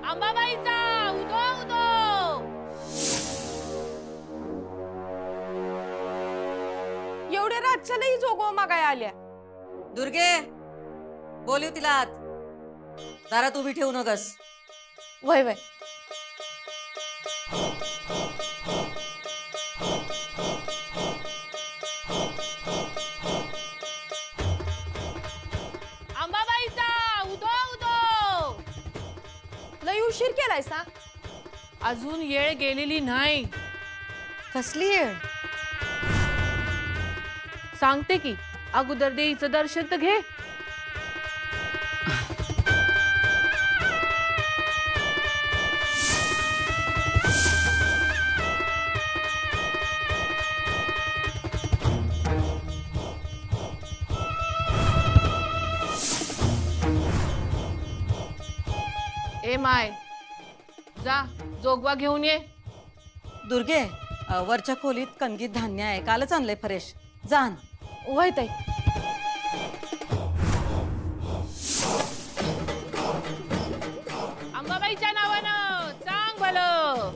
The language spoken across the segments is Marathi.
अंबाबाईचा उदो उदो. एवढ्या रातच्यालाही जोगो मागाय आल्या. दुर्गे बोलव तिला आत. दारात उभी ठेवू नकस. वय वय. अंबाबाईचा उदो उदो. लय उशीर केलाय सा. अजून येळ गेलेली नाही. कसली येळ? सांगते की अगोदर देईचं दर्शन तर घे. ए माय जा जोगवा घेऊन ये. दुर्गे वरच्या खोलीत कणगीत धान्य आहे. कालच आणलंय फ्रेश. जाण. वय ताई. अंबाबाईच्या नावानं सांग भलं.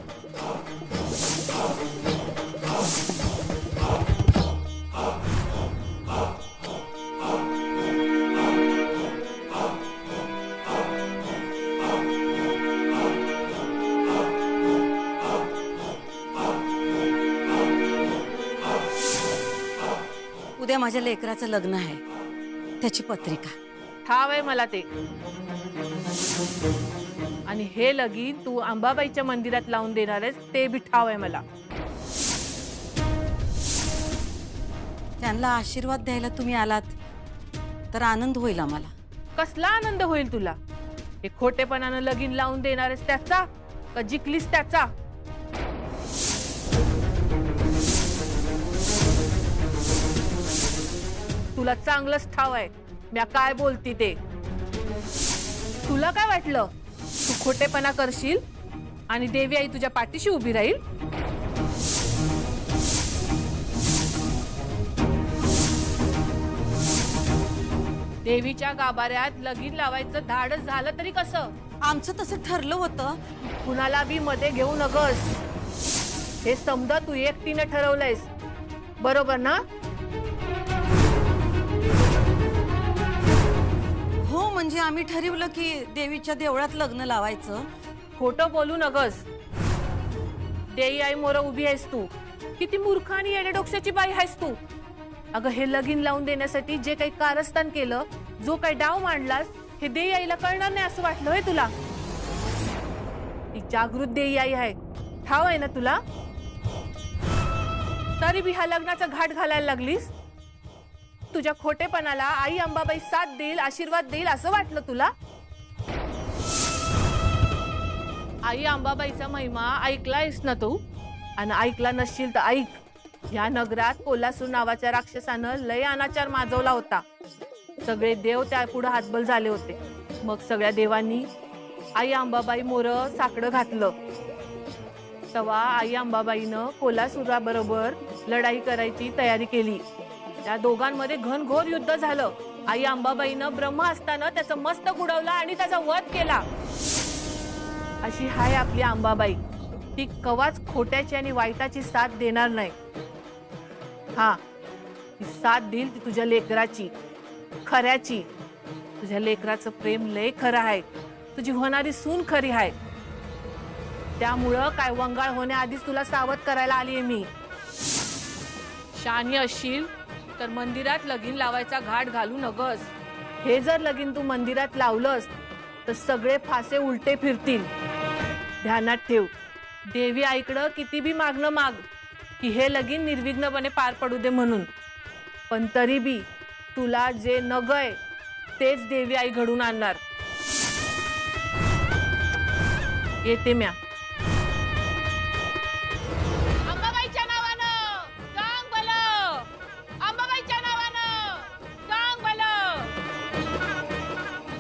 उद्या माझ्या लेकराचं लग्न आहे. त्याची पत्रिका. ठाव आहे मला ते. आणि हे लगीन तू अंबाबाईच्या मंदिरात लावून देणार आहेस ते बी ठाव आहे मला. त्यांना आशीर्वाद द्यायला तुम्ही आलात तर आनंद होईल आम्हाला. कसला आनंद होईल तुला? हे खोटेपणानं लगीन लावून देणार आहेस त्याचा का जिंकलीस त्याचा? तुला चांगलंच ठाव आहे म्या काय बोलती ते. तुला काय वाटलं तू खोटेपणा करशील आणि देवी आई तुझ्या पाठीशी उभी राहील? देवीच्या गाभाऱ्यात लगीन लावायचं धाडस झालं तरी कसं? आमचं तसं ठरलं होतं. कुणाला बी मध्ये घेऊ नकोस. हे समजा तू एकटीने ठरवलंयस बरोबर ना? हो म्हणजे आम्ही ठरवलं की देवीच्या देवळात लग्न लावायचं. खोटं बोलू नकोस. देई आई मोर उभी आहेस तू. किती मूर्ख आणि येडे डोक्याची बाई आहेस तू. अगं हे लगीन लावून देण्यासाठी जे काही कारस्थान केलं, जो काही डाव मांडलास, हे देई आईला कळणार नाही असं वाटलं होय तुला? ती जागृत देई आई आहे ठाव आहे ना तुला? तरी बी हा लग्नाचा घाट घालायला लागलीस. तुझ्या खोटेपणाला आई अंबाबाई साथ देईल, आशीर्वाद देईल असं वाटलं तुला? आई अंबाबाईचा महिमा ऐकलायस ना तू? आणि ऐकला नसशील तर ऐक. या नगरात कोल्हासूर नावाच्या राक्षसानं लय अनाचार माजवला होता. सगळे देव त्या पुढे हातबल झाले होते. मग सगळ्या देवांनी आई अंबाबाई मोर साकडं घातलं. तेव्हा आई अंबाबाईनं कोल्हासुराबरोबर लढाई करायची तयारी केली. त्या दोघांमध्ये घनघोर युद्ध झालं. आई अंबाबाईनं ब्रह्म असताना त्याचं मस्तक उडवला आणि त्याचा वध केला. अशी हाय आपली अंबाबाई. ती कवाच खोट्याची आणि वाईटाची साथ देणार नाही. हा ती साथ देईल ती तुझ्या लेकराची, खऱ्याची. तुझ्या लेकराचं प्रेम लय खरं आहे. तुझी होणारी सून खरी आहे. त्यामुळं काय वंगाळ होण्याआधीच तुला सावध करायला आलीये मी. शानी असशील तर मंदिरात लगीन लावायचा घाट घालू नगस. हे जर लगीन तू मंदिरात लावलंस तर सगळे फासे उलटे फिरतील. ध्यानात ठेव. देवी आईकडं किती बी मागणं माग की हे लगीन निर्विघ्नपणे पार पडू दे म्हणून. पण तरी बी तुला जे नगय तेच देवी आई घडून आणणार. येते म्या. अंबाबाईच्या नावानं सांग भलं. अंबाबाईच्या नावानं सांग भलं.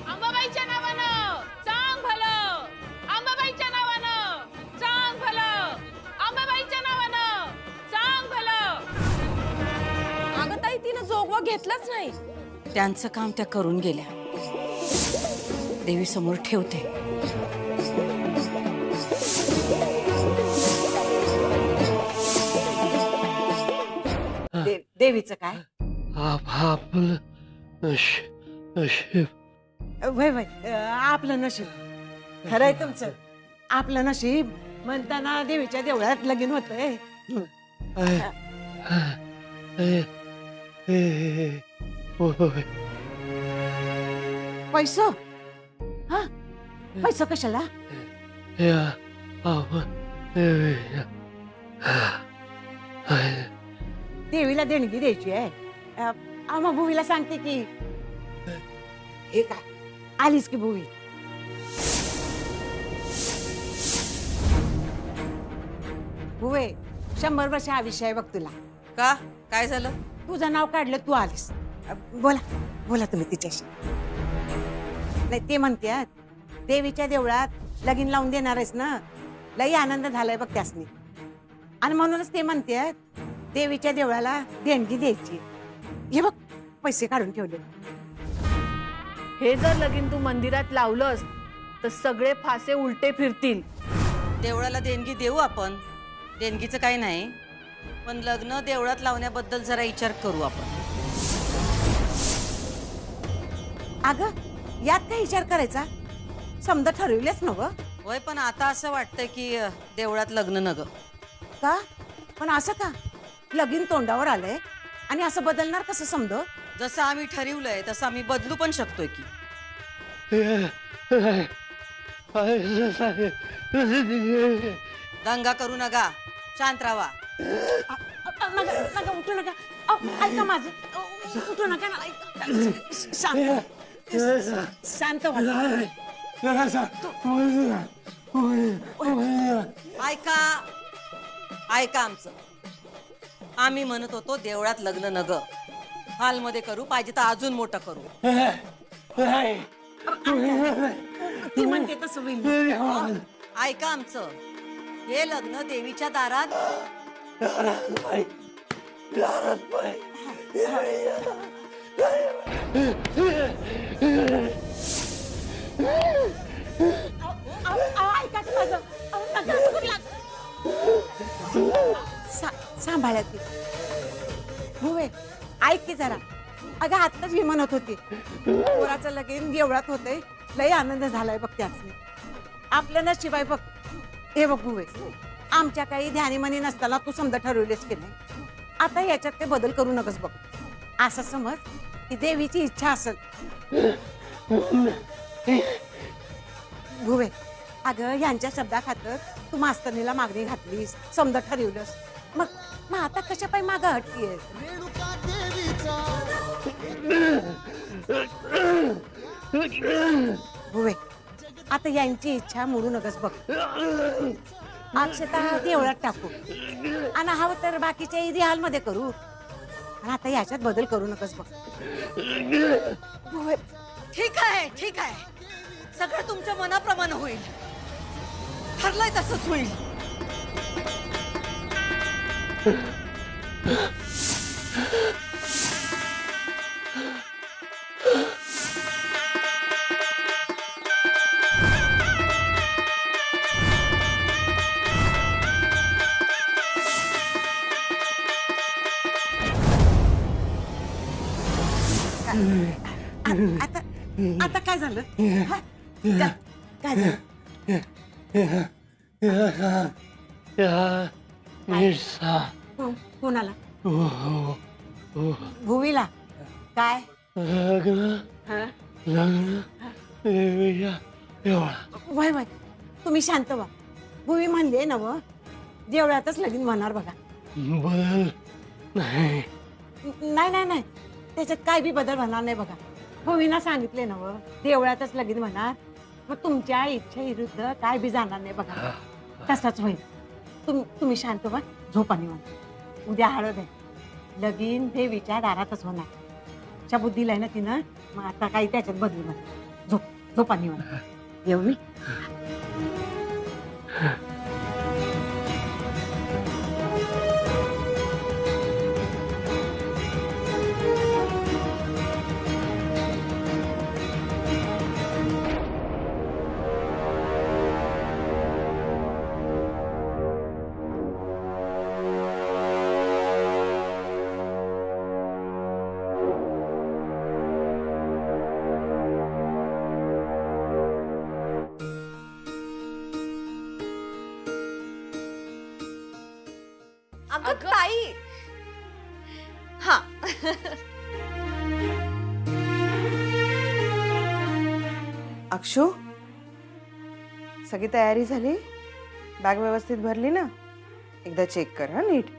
अंबाबाईच्या नावानं सांग भलं. अंबाबाईच्या नावानं सांग भलं. अंबाबाईच्या घेतलंच नाही. त्यांचं काम त्या करून गेल्या. देवी समोर ठेवते. देवीचं काय आपलं नशीब वय वय आपलं नशीब खरंय तुमचं. आपलं नशीब म्हणताना देवीच्या देवळात लगीन होतंय. पैसा हा पैसा कशाला? देवीला देणगी द्यायची आहे. आम्हा भुवीला सांगते की हे काय आलीच की भुवी. भुवे 100 वर्ष आयुष्य आहे बघ तुला. का काय झालं? तुझं नाव काढलं तू आलीस. बोला बोला तुम्ही तिच्याशी. नाही ते म्हणतात देवीच्या देवळात लगीन लावून देणार आहेस ना. लई आनंद झालाय बघ त्यासनी. आणि म्हणूनच ते म्हणतात देवीच्या देवळाला देणगी द्यायची. हे बघ पैसे काढून ठेवले. हे जर लगीन तू मंदिरात लावलंस तर सगळे फासे उलटे फिरतील. देवळाला देणगी देऊ आपण, देणगीचं काही नाही, पण लग्न देवळात लावण्याबद्दल जरा विचार करू आपण. अगं यात काय विचार करायचा? समजा ठरवलेच नव. होय, पण आता असं वाटतंय की देवळात लग्न नग. का पण असं का? लगीन तोंडावर आलंय आणि असं बदलणार कसं समज? जसं आम्ही ठरवलंय तसं आम्ही बदलू पण शकतोय की. दंगा करू नका, शांत राहा. नका उठू नका. ऐका माझं. उठू नका ना. शांत ऐका ऐका आमचं. आम्ही म्हणत होतो देवळात लग्न नग, हॉलमध्ये करू, पाहिजे तर अजून मोठं करू. ती म्हणते तसं होईल. ऐका आमचं. हे लग्न देवीच्या दारात. ऐका की माझं. सांभाळ्या ती भुवे. ऐक की जरा. अगं आत्ताच मी म्हणत होती पोराचं लगीन देवळात होतंय. लई आनंद झालाय बघ त्याचे. आपलं नशीब आहे बघ. हे बघ भुवे, आमच्या काही ध्यानीमनी नसताना तू समजा ठरवलेस की नाही. आता याच्यात ते बदल करू नकस बघ. असं समज की देवीची इच्छा असेल. भुवे अगं यांच्या शब्दाखातर तू मास्तरणीला मागणी घातलीस, समजा ठरवलंस. मग आता कशा पायी मागं हटतीये? भुवे आता यांची इच्छा मोडू नकस बघ. अक्षता देवळात टाकू आणि हवं तर बाकीच्या इदी हॉलमध्ये करू. आणि आता याच्यात बदल करू नकस बघ. भुवे ठीक आहे, ठीक आहे. सगळं तुमच्या मनाप्रमाणे होईल. ठरलंय तसंच होईल. आता आता काय झालं? हा? काय झालं? कोणाला? भुवीला काय? हा? वय वय तुम्ही शांत व्हा. भुवी म्हणले ना व देवळातच लगीन होणार बघा. बदल नाही. नाही नाही नाही त्याच्यात काय बी बदल होणार नाही बघा. भुवीना सांगितले ना व देवळातच लगीन होणार. मग तुमच्या इच्छेविरुद्ध काय बी जाणार नाही बघा. तसाच होईल. तुम्ही शांत व्हा. झोपा निवांत. उद्या हळद आहे. लगीन देवीच्या दारातच होणार. च्या बुद्धीला आहे ना तिनं. मग आता काही त्याच्यात बदलू नका. झोपा निवांत. येऊ मी. अगं ताई हा अक्षू सगळी तयारी झाली बॅग व्यवस्थित भरली ना एकदा चेक कर हा नीट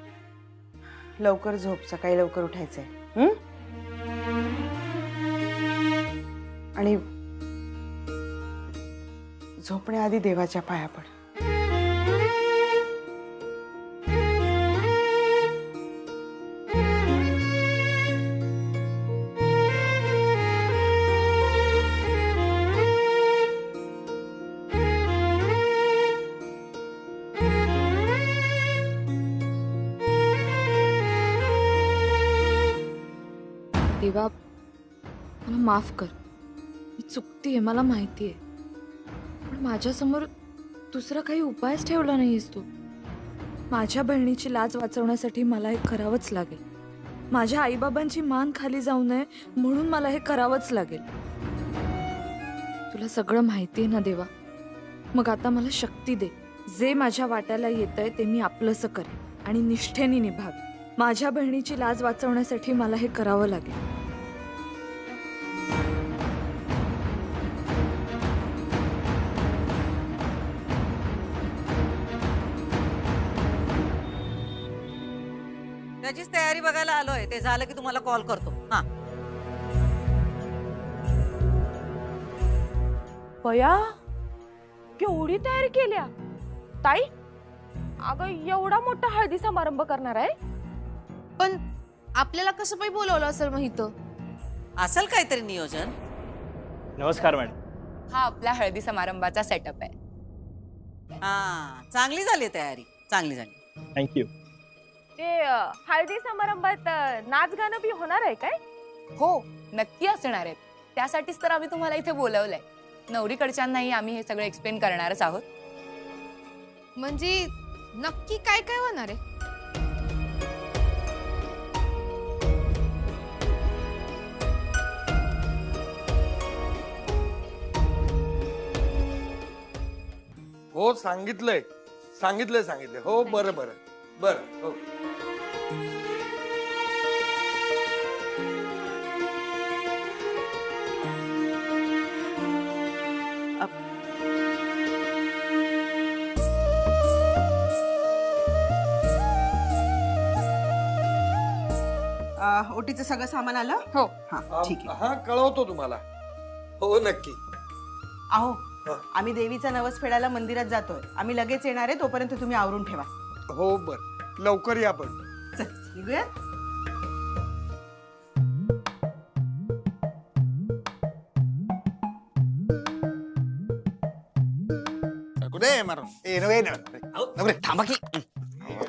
लवकर झोप सकाळी लवकर उठायचंय आणि झोपण्याआधी देवाच्या पाया पड देवा मला माफ कर मी चुकतीये मला माहिती आहे पण माझ्यासमोर दुसरा काही उपायच ठेवला नाहीयेस तू माझ्या बहिणीची लाज वाचवण्यासाठी मला हे करावंच लागेल माझ्या आईबाबांची मान खाली जाऊ नये म्हणून मला हे करावंच लागेल तुला सगळं माहिती आहे ना देवा मग आता मला शक्ती दे जे माझ्या वाट्याला येतंय ते मी आपलंसं करेन आणि निष्ठेने निभावे माझ्या बहिणीची लाज वाचवण्यासाठी मला हे करावं लागेल त्याचीच तयारी बघायला आलोय ते झालं की तुम्हाला कॉल करतो हा बया केवढी तयारी केल्या ताई अगं एवढा मोठा हळदी समारंभ करणार आहे पण आपल्याला कसं पाहिजे बोलवलं असेल मग इथं असेल काहीतरी नियोजन नमस्कार मॅडम हा आपला हळदी समारंभाचा सेटअप आहे हा चांगली झाली तयारी चांगली झाली थँक्यू ते हळदी समारंभात नाच गाणं बी होणार आहे काय हो नक्की असणार आहेत त्यासाठीच तर आम्ही तुम्हाला इथे बोलवलंय नवरीकडच्यांनाही आम्ही हे सगळं एक्सप्लेन करणारच आहोत म्हणजे नक्की काय काय होणार आहे हो सांगितलंय सांगितलंय हो बरं हो ओटीचं सगळं सामान आलं हो हा ठीक आहे हा कळवतो तुम्हाला हो नक्की अहो आम्ही देवीचा नवस फेडायला मंदिरात जातोय आम्ही लगेच येणार आहे तोपर्यंत तुम्ही आवरून ठेवा हो बर लवकर या पण चल निघूया थांबा की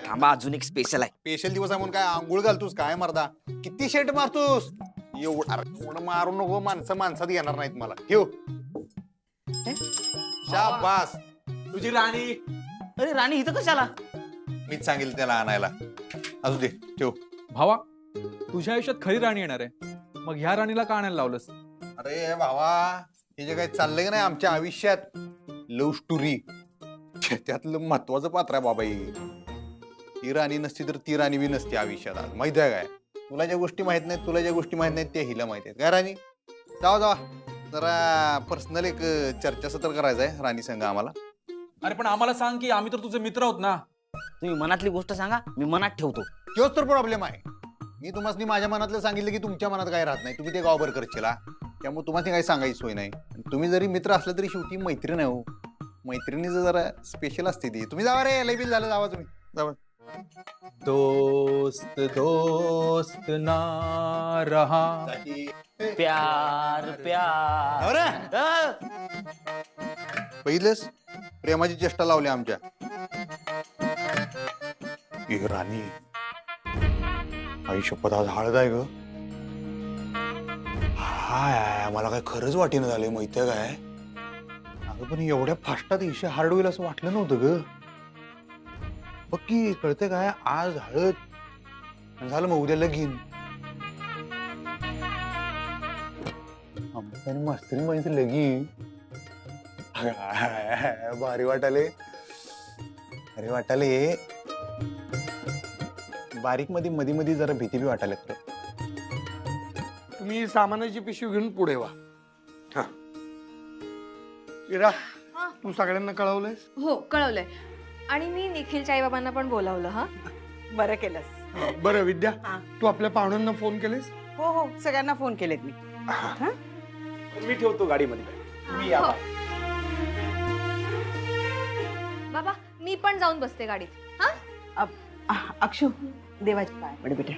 थांबा अजून एक स्पेशल आहे स्पेशल दिवस आहे म्हणून काय आंघोळ घालतोस काय मर्दा किती शेट मारतोस एवढं मारू नको माणसात येणार नाहीत मला ठेव शाबास तुझी राणी अरे राणी इथं कशाला मीच सांगेल त्याला आणायला असू दे ठेव भावा तुझ्या आयुष्यात खरी राणी येणार आहे मग ह्या राणीला का आणायला लावलंस अरे भावा हे जे काही चाललंय का नाही आमच्या आयुष्यात लव्ह स्टोरी त्यातलं महत्वाचं पात्र आहे बाबा ही राणी नसती तर ती राणी बी नसती आयुष्यात आज माहित आहे काय तुला ज्या गोष्टी माहित नाहीत तुला ज्या गोष्टी माहित नाहीत त्या हिला माहित आहेत काय राणी जावा जरा पर्सनल एक चर्चासत्र करायचं आहे राणी संघ आम्हाला अरे पण आम्हाला सांग की आम्ही तर तुझे मित्र आहोत ना तुम्ही मनातली गोष्ट सांगा मी मनात ठेवतो तोच तर प्रॉब्लेम आहे मी तुम्हाला माझ्या मनातलं सांगितलं की तुमच्या मनात काय राहत नाही तुम्ही ते गावभर करशीला त्यामुळे तुम्हाला काही सांगायची सोय नाही तुम्ही जरी मित्र असलं तरी शेवटी मैत्रीण आहे हो मैत्रिणीचं जरा स्पेशल असते ती तुम्ही जावा रे लय बिल झालं जावा तुम्ही जावा दोस्त दोस्त ना रहा प्यार प्यार पहिलेच प्रेमाची चेष्टा लावली आमच्या राणी आई शपथ आज हळद आहे ग हाय मला काय खरंच वाटेनं झालंय माहितीये काय अगं पण एवढ्या फास्टात इशे हार्ड होईल असं वाटलं नव्हतं ग बघ की कळतंय काय आज हळद झालं मग उद्या लगीन आमचं आणि मास्तरीन बाईंचं लगीन भारी वाटाले बारीक मध्ये मध्ये मध्ये जरा भीती बी वाटायला लागतं. तुम्ही सामानाची पिशवी घेऊन पुढे वा. हा इरा, तू सगळ्यांना कळवलंयस? हो कळवलंय. आणि मी निखिलच्या आई बाबांना पण बोलावलं. हा बरं केलंस. बरं विद्या, हा. तू आपल्या पाहुण्यांना फोन केलेस? हो हो, सगळ्यांना फोन केलेत मी. मी ठेवतो गाडीमध्ये. तुम्ही या. हो. बाबा मी पण जाऊन बसते गाडीत. हा अक्षू, देवाची पाय पड बेटा.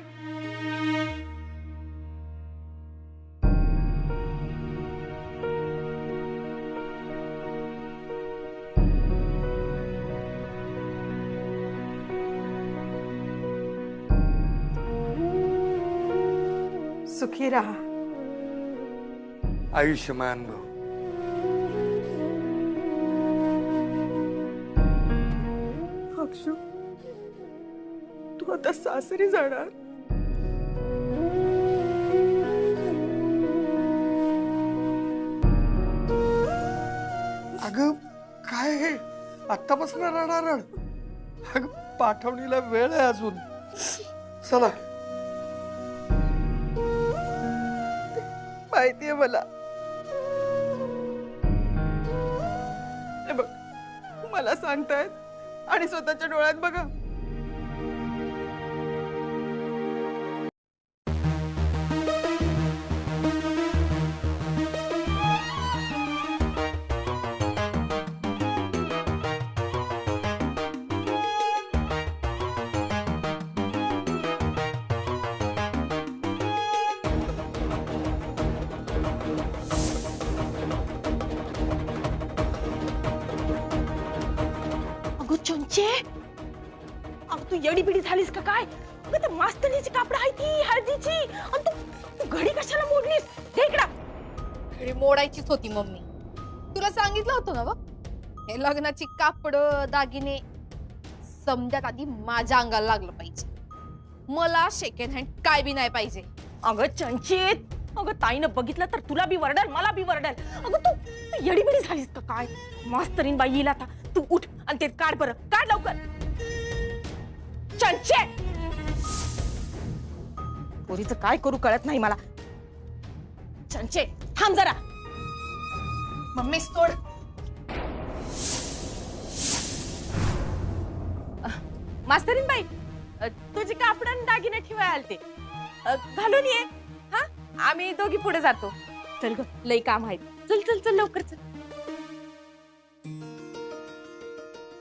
सुखी राहा. आयुष्यमान भाऊ. अक्षू, तू आता सासरी जाणार. अगं काय हे, आत्तापासून रडारड? अगं पाठवणीला वेळ आहे अजून. चला. माहितीये मला. हे बघ, मला सांगतायत आणि स्वतःच्या डोळ्यात बघा. चंचे, अगं तू येडी बिडी झालीस का काय? अगं त्या मास्तरीची कापड आहे ती हळदीची, आणि तू घडी कशाला मोडलीस? दे इकडं. घडी मोडायचीच होती मम्मी. तुला सांगितलं होतं ना हे लग्नाची कापड दागिने समजात आधी माझ्या अंगाला लागलं पाहिजे. मला सेकंड हँड काय बी नाही पाहिजे. अगं चंचे, अगं ताईनं बघितलं तर तुला बी वरडल, मला बी वरडल. अगं तू येडी बिडी झालीस का काय? मास्तरीन बाई येईल आता. तू उठ आणि ते काढ बरं, काढ लवकर. चंचे, पोरीचं काय करू कळत नाही मला. चंचे थांब जरा. मम्मी सोड. मास्तरीन बाई, तुझी कापड आणि दागिने ठेवाय आलते, घालून ये. हा, आम्ही दोघी पुढे जातो. चल ग, लई काम आहे. चल चल चल लवकर चल.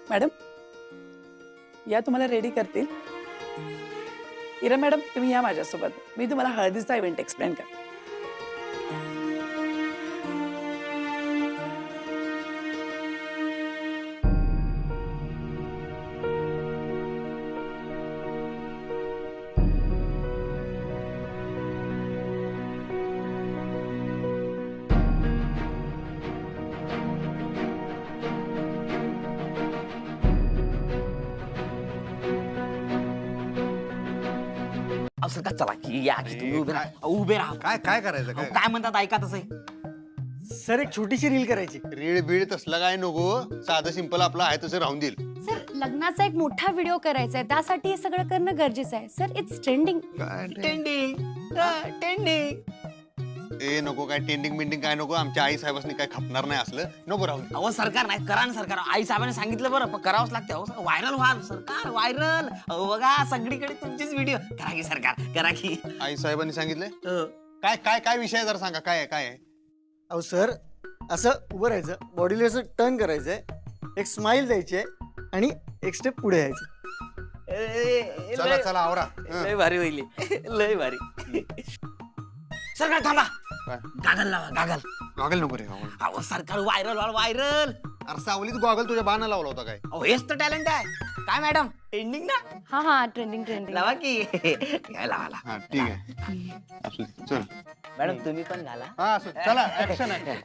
मॅडम या, तुम्हाला रेडी करतील. इरा मॅडम तुम्ही या माझ्यासोबत. मी तुम्हाला हळदीचा इव्हेंट एक्सप्लेन करते. असं का, चला की या की तुम्ही उभे राहा. उभे राहा. काय काय करायचं काय? काय म्हणतात ऐका तसं. सर एक छोटीशी रील करायची. रीळ बीळ तसलं काय नको, साधं सिंपल आपलं आहे तसं राहून देईल. सर लग्नाचा एक मोठा व्हिडिओ करायचा आहे, त्यासाठी हे सगळं करणं गरजेचं आहे. Sir it's trending. ए नको, काय टेंडिंग बिंडिंग काय नको. आमच्या आई साहेबांनी काय खपणार नाही असलं, नको राहून. अहो सरकार नाही, करा ना सरकार. आई साहेबांनी सांगितलं बरं, पण करावंच लागतं. अहो व्हायरल व्हाल सरकार, व्हायरल. अहो बघा सगळीकडे तुमचीच व्हिडिओ. करा की सरकार, करा की. आई साहेबांनी सांगितलंय. काय काय काय विषय जरा सांगा, काय आहे काय आहे? अहो सर, असं उभं राहायचं, बॉडीला असं टर्न करायचंय, एक स्माइल द्यायची आणि एक स्टेप पुढे यायचं. चला चला आवरा. लय भारी होईल, लय भारी. सरकार थांबा. गागल लावा, गागल. गॉगल नको रे. अहो सरकार व्हायरल व्हाल, व्हायरल. अरे सावलीत गॉगल तुझ्या बाणा लावला होता काय? अहो हेच तर टॅलेंट आहे. काय मॅडम, ट्रेंडिंग ना? हा हा, ट्रेंडिंग ट्रेंडिंग. लावा की. लावा. हा ठीक आहे. चल मॅडम तुम्ही पण घाला. हा चला ऍक्शन आहे.